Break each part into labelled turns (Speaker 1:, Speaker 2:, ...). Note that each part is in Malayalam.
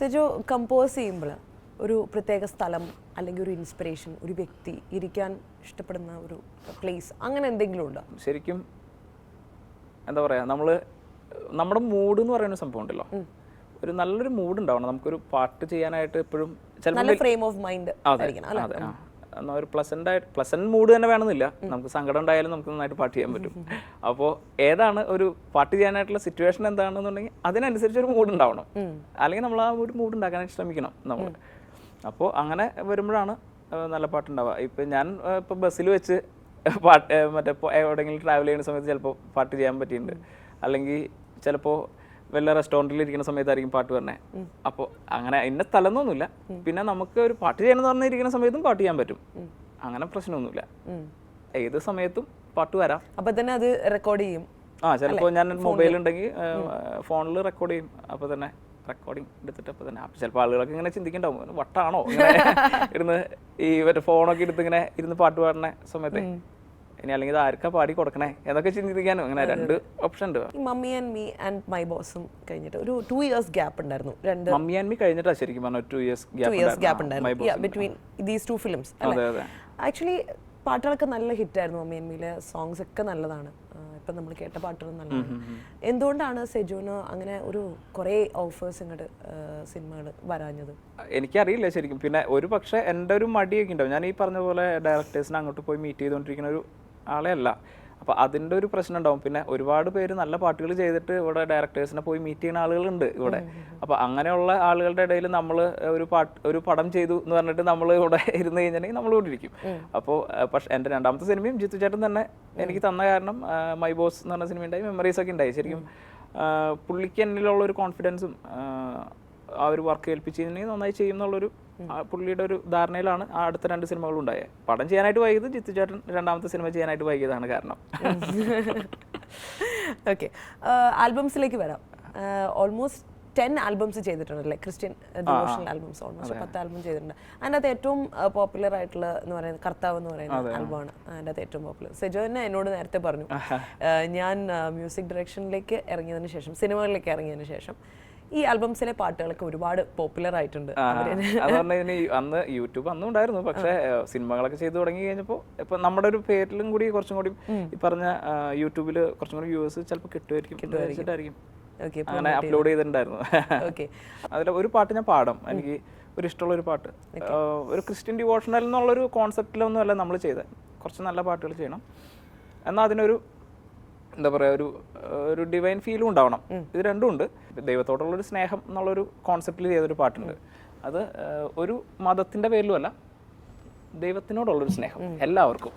Speaker 1: സെജോ കമ്പോസ് ചെയ്യുമ്പോൾ ഒരു പ്രത്യേക സ്ഥലം അല്ലെങ്കിൽ ഒരു ഇൻസ്പിറേഷൻ, ഒരു വ്യക്തി, ഇരിക്കാൻ ഇഷ്ടപ്പെടുന്ന ഒരു പ്ലേസ്, അങ്ങനെ എന്തെങ്കിലും ഉണ്ടോ?
Speaker 2: ശരിക്കും എന്താ പറയുക, നമ്മുടെ മൂഡ് എന്ന് പറയുന്ന സംഭവം ഉണ്ടല്ലോ, ഒരു നല്ലൊരു മൂഡ് ഉണ്ടാവണം നമുക്കൊരു പാട്ട് ചെയ്യാനായിട്ട്. എപ്പോഴും
Speaker 1: നല്ല ഫ്രെയിം ഓഫ് മൈൻഡ്
Speaker 2: ഒരു പ്ലസന്റ് മൂഡ് തന്നെ വേണമെന്നില്ല. നമുക്ക് സങ്കടം ഉണ്ടായാലും നമുക്ക് നന്നായിട്ട് പാട്ട് ചെയ്യാൻ പറ്റും. അപ്പോൾ ഏതാണ് ഒരു പാട്ട് ചെയ്യാനായിട്ടുള്ള സിറ്റുവേഷൻ എന്താണെന്നുണ്ടെങ്കിൽ അതിനനുസരിച്ച് ഒരു മൂഡ് ഉണ്ടാവണം. അല്ലെങ്കിൽ നമ്മൾ ആ ഒരു മൂഡ് ഉണ്ടാക്കാനായിട്ട് ശ്രമിക്കണം നമ്മൾ. അപ്പോൾ അങ്ങനെ വരുമ്പോഴാണ് നല്ല പാട്ടുണ്ടാവുക. ഇപ്പം ഞാൻ ഇപ്പോൾ ബസ്സിൽ വെച്ച് പാട്ട് എവിടെയെങ്കിലും ട്രാവൽ ചെയ്യുന്ന സമയത്ത് ചിലപ്പോൾ പാട്ട് ചെയ്യാൻ പറ്റിയിട്ടുണ്ട്. അല്ലെങ്കിൽ ചിലപ്പോൾ വല്ല റെസ്റ്റോറൻറ്റിൽ ഇരിക്കുന്ന സമയത്തായിരിക്കും പാട്ട് പറഞ്ഞത്. അപ്പോൾ അങ്ങനെ ഇന്ന സ്ഥലമൊന്നുമില്ല. പിന്നെ നമുക്ക് ഒരു പാട്ട് ചെയ്യണമെന്ന് പറഞ്ഞിരിക്കുന്ന സമയത്തും പാട്ട് ചെയ്യാൻ പറ്റും. അങ്ങനെ പ്രശ്നമൊന്നുമില്ല. ഏത് സമയത്തും പാട്ട് വരാം.
Speaker 1: അപ്പോൾ തന്നെ അത് റെക്കോർഡ് ചെയ്യും.
Speaker 2: ചിലപ്പോൾ ഞാൻ മൊബൈലുണ്ടെങ്കിൽ ഫോണിൽ റെക്കോർഡ് ചെയ്യും. അപ്പോൾ തന്നെ റെക്കോർഡിങ് എടുത്തിട്ട് അപ്പോൾ തന്നെ ചിലപ്പോൾ ആളുകളൊക്കെ ഇങ്ങനെ ചിന്തിക്കണ്ടാവും, വട്ടാണോ ഇങ്ങനെ ഇരുന്ന് ഈ ഫോണൊക്കെ എടുത്ത് ഇങ്ങനെ ഇരുന്ന് പാട്ട് പാടുന്ന സമയത്ത് ഇനി അല്ലെങ്കിൽ ഇത് ആർക്കാ പാടി കൊടുക്കണേ എന്നൊക്കെ ചിന്തിക്കാനും അങ്ങനെ രണ്ട് ഓപ്ഷൻ ഉണ്ട്.
Speaker 1: Mummy and Me and my ബോസും കഴിഞ്ഞിട്ട് ഒരു 2 years ഗ്യാപ്പ് ഉണ്ടായിരുന്നു.
Speaker 2: മമ്മി ആൻഡ് മീ കഴിഞ്ഞിട്ടാണ് ശരിക്കും പറഞ്ഞാൽ 2 years
Speaker 1: ഗ്യാപ്പ് ഉണ്ടായിരുന്നു ബിറ്റ്വീൻ ദീസ് 2 films. ആക്ച്വലി പാട്ടുകളൊക്കെ നല്ല ഹിറ്റായിരുന്നു. മമ്മി ആൻഡ് മീയിലെ സോങ്സ് ഒക്കെ നല്ലതാണ്. ഇപ്പം നമ്മൾ കേട്ട പാട്ടുകൾ നല്ലതാണ്. എന്തുകൊണ്ടാണ് സെജോന് അങ്ങനെ ഒരു കുറേ ഓഫേഴ്സ് ഇങ്ങോട്ട് സിനിമകൾ വരാഞ്ഞത്?
Speaker 2: എനിക്കറിയില്ല ശരിക്കും. പിന്നെ ഒരു പക്ഷേ എൻ്റെ ഒരു മടിയൊക്കെ ഉണ്ടാവും. ഞാൻ ഈ പറഞ്ഞ പോലെ ഡയറക്ടേഴ്സിനെ അങ്ങോട്ട് പോയി മീറ്റ് ചെയ്തുകൊണ്ടിരിക്കുന്ന ഒരു ആളെ അല്ല. അപ്പോൾ അതിൻ്റെ ഒരു പ്രശ്നം ഉണ്ടാവും. പിന്നെ ഒരുപാട് പേര് നല്ല പാട്ടുകൾ ചെയ്തിട്ട് ഇവിടെ ഡയറക്ടേഴ്സിനെ പോയി മീറ്റ് ചെയ്യുന്ന ആളുകളുണ്ട് ഇവിടെ. അപ്പോൾ അങ്ങനെയുള്ള ആളുകളുടെ ഇടയിൽ നമ്മൾ ഒരു പടം ചെയ്തു എന്ന് പറഞ്ഞിട്ട് നമ്മൾ ഇവിടെ ഇരുന്ന് കഴിഞ്ഞിട്ടുണ്ടെങ്കിൽ നമ്മൾ ഇവിടെ ഇരിക്കും. അപ്പോൾ പക്ഷേ എൻ്റെ രണ്ടാമത്തെ സിനിമയും ജിത്തു ചേട്ടൻ തന്നെ എനിക്ക് തന്ന കാരണം മൈ ബോസ് എന്ന് പറഞ്ഞ സിനിമ ഉണ്ടായി, മെമ്മറീസ് ഒക്കെ ഉണ്ടായി. ശരിക്കും പുള്ളിക്ക് എന്നിലുള്ള ഒരു കോൺഫിഡൻസും ആ ഒരു വർക്ക് ഏൽപ്പിച്ചിട്ടുണ്ടെങ്കിൽ നന്നായി ചെയ്യും എന്നുള്ളൊരു പുള്ളിയുടെ ഒരു ധാരണയിലാണ് ആ അടുത്ത 2 സിനിമകളും ഉണ്ടായത്. പടം ചെയ്യാനായിട്ട് വൈകിയത് ജിത്തു ചേട്ടൻ രണ്ടാമത്തെ സിനിമ ചെയ്യാനായിട്ട് വൈകിയതാണ് കാരണം.
Speaker 1: ഓക്കെ, ആൽബംസിലേക്ക് വരാം. ഓൾമോസ്റ്റ് 10 ആൽബംസ് ചെയ്തിട്ടുണ്ടല്ലേ? Christian devotional albums almost 10 album ചെയ്തിട്ടുണ്ട്. അതിൻ്റെ അകത്ത് ഏറ്റവും പോപ്പുലർ ആയിട്ടുള്ള എന്ന് പറയുന്നത് കർത്താവ് എന്ന് പറയുന്ന ആൽബമാണ്. അതിൻ്റെ അകത്ത് ഏറ്റവും പോപ്പുലർ. സെജോ തന്നെ എന്നോട് നേരത്തെ പറഞ്ഞു, ഞാൻ മ്യൂസിക് ഡയറക്ഷനിലേക്ക് ഇറങ്ങിയതിന് ശേഷം, സിനിമകളിലേക്ക് ഇറങ്ങിയതിന് ശേഷം ഈ ആൽബംസിലെ പാട്ടുകളൊക്കെ ഒരുപാട് പോപ്പുലർ ആയിട്ടുണ്ട്.
Speaker 2: അന്ന് യൂട്യൂബ് അന്നും ഉണ്ടായിരുന്നു. പക്ഷേ സിനിമകളൊക്കെ ചെയ്തു തുടങ്ങി കഴിഞ്ഞപ്പോൾ ഇപ്പൊ നമ്മുടെ ഒരു പേരിലും കൂടി കുറച്ചും കൂടി ഈ പറഞ്ഞ യൂട്യൂബിൽ കുറച്ചും കൂടി വ്യൂവേഴ്സ് ചിലപ്പോൾ കിട്ടുമായിരിക്കും. അങ്ങനെ അപ്ലോഡ് ചെയ്തിട്ടുണ്ടായിരുന്നു. അതിൽ ഒരു പാട്ട് ഞാൻ പാടും. എനിക്ക് ഒരു ഇഷ്ടമുള്ള ഒരു പാട്ട്. ഒരു ക്രിസ്ത്യൻ ഡിവോഷണൽ എന്നുള്ളൊരു കോൺസെപ്റ്റിലൊന്നും അല്ല നമ്മൾ ചെയ്തത്. കുറച്ച് നല്ല പാട്ടുകൾ ചെയ്യണം, എന്നാൽ അതിനൊരു എന്താ പറയുക, ഒരു ഡിവൈൻ ഫീലും ഉണ്ടാവണം. ഇത് രണ്ടും ഉണ്ട്. ദൈവത്തോടുള്ളൊരു സ്നേഹം എന്നുള്ളൊരു കോൺസെപ്റ്റിൽ ചെയ്തൊരു പാട്ടുണ്ട്. അത് ഒരു മതത്തിൻ്റെ പേരിലും അല്ല, ദൈവത്തിനോടുള്ളൊരു സ്നേഹം എല്ലാവർക്കും.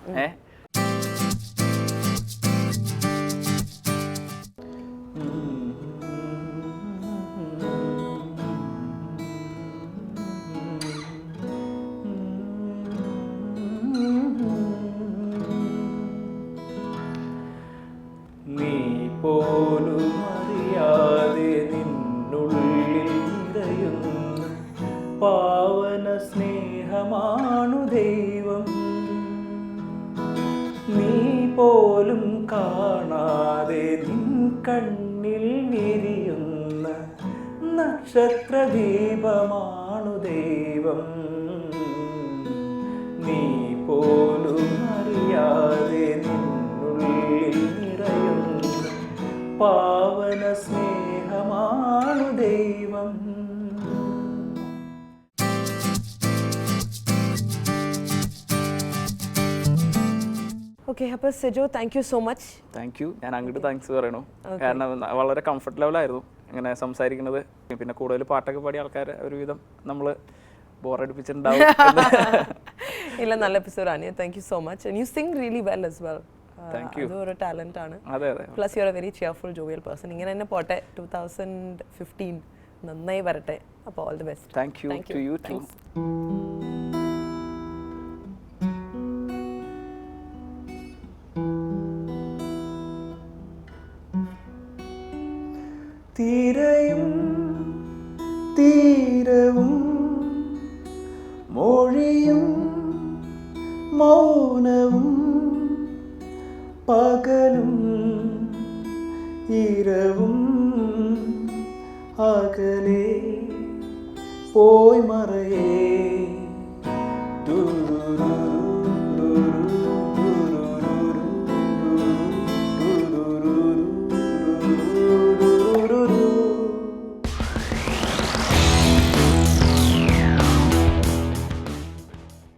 Speaker 2: പോലും അറിയാതെ നിന്നുള്ളിൽ നിറയുന്ന പാവന സ്നേഹമാണു ദൈവം. നീ പോലും കാണാതെ നിൻ കണ്ണിൽ വിരിയുന്ന നക്ഷത്രദീപമാണു ദൈവം. നീ പോലും അറിയാതെ നിന്നുള്ളിൽ നിറയുന്ന പാവന സ്നേഹമാണു ദൈവം.
Speaker 1: ഓക്കെ, അപ്പോൾ Sejo thank you so much.
Speaker 2: Thank you. ഞാൻ അങ്ങോട്ട് താങ്ക്സ് പറയണു. കാരണം വളരെ കംഫർട്ട് ലെവലായിരുന്നു ഇങ്ങനെ സംസാരിക്കുന്നത്. പിന്നെ കൂടുതൽ പാട്ടൊക്കെ പാടിയ ആൾക്കാർ ഒരുവിധം നമ്മൾ ബോറടിപ്പിച്ചിട്ടുണ്ടാവും.
Speaker 1: ഇല്ല, നല്ല എപ്പിസോഡാണ്. Thank you so much. And you sing really well as well. അതൊരു ടാലന്റ് ആണ്. Plus you are a very cheerful jovial person. ഇങ്ങനെ തന്നെ പോട്ടെ. 2015 നന്നായി വരട്ടെ. അപ്പോൾ all the best.
Speaker 2: Thank you to you too. തീരയും തീരവും മൊഴിയും മൗനവും പകലും ഇരവും അകലെ പോയി മറയേ